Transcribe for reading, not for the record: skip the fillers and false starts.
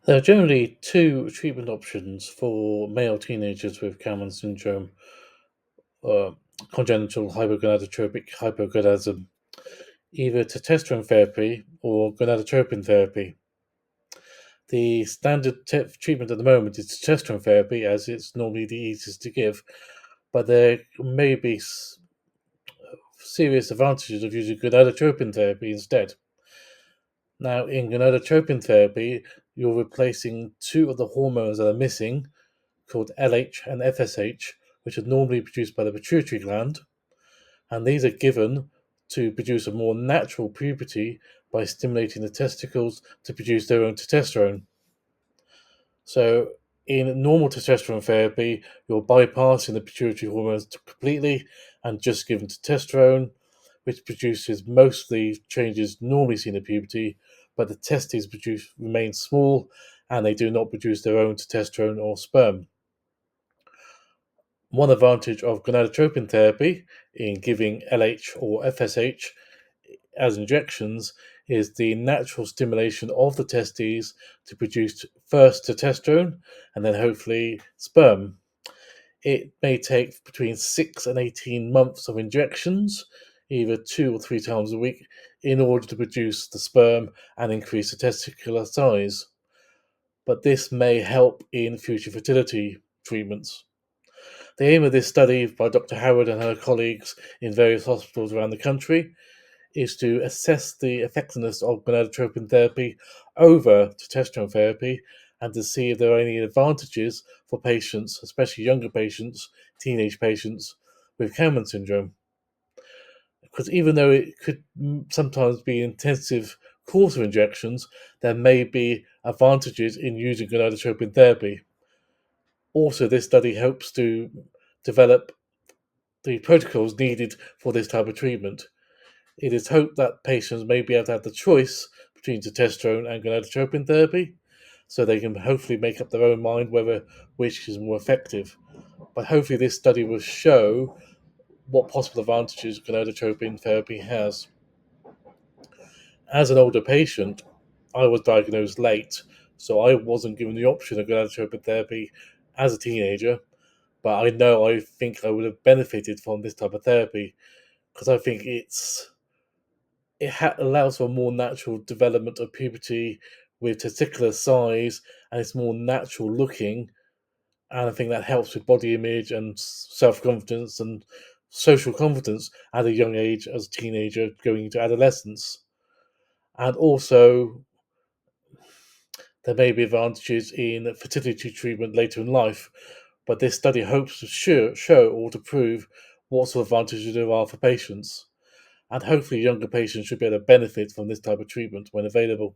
There are generally two treatment options for male teenagers with Kallmann syndrome, uh, congenital hypogonadotropic hypogonadism, either testosterone therapy or gonadotropin therapy. The standard treatment at the moment is testosterone therapy, as it's normally the easiest to give, but there may be serious advantages of using gonadotropin therapy instead. Now, in gonadotropin therapy, you're replacing two of the hormones that are missing, called LH and FSH, which are normally produced by the pituitary gland, and these are given to produce a more natural puberty by stimulating the testicles to produce their own testosterone. So, in normal testosterone therapy, you're bypassing the pituitary hormones completely and just giving testosterone, which produces most of the changes normally seen in puberty, but the testes remain small and they do not produce their own testosterone or sperm. One advantage of gonadotropin therapy in giving LH or FSH as injections is the natural stimulation of the testes to produce first testosterone and then hopefully sperm. It may take between 6 and 18 months of injections, either 2 or 3 times a week, in order to produce the sperm and increase the testicular size. But this may help in future fertility treatments. The aim of this study by Dr. Howard and her colleagues in various hospitals around the country is to assess the effectiveness of gonadotropin therapy over testosterone therapy and to see if there are any advantages for patients, especially younger patients, teenage patients with Kallmann syndrome. Because even though it could sometimes be an intensive course of injections, there may be advantages in using gonadotropin therapy. Also, this study hopes to develop the protocols needed for this type of treatment. It is hoped that patients may be able to have the choice between testosterone and gonadotropin therapy, so they can hopefully make up their own mind whether which is more effective. But hopefully, this study will show what possible advantages gonadotropin therapy has. As an older patient, I was diagnosed late, so I wasn't given the option of gonadotropin therapy as a teenager. But I think I would have benefited from this type of therapy because I think allows for a more natural development of puberty with testicular size, and it's more natural looking. And I think that helps with body image and self confidence and social confidence at a young age as a teenager going into adolescence. And also, there may be advantages in fertility treatment later in life, but this study hopes to show or to prove what sort of advantages there are for patients. And hopefully, younger patients should be able to benefit from this type of treatment when available.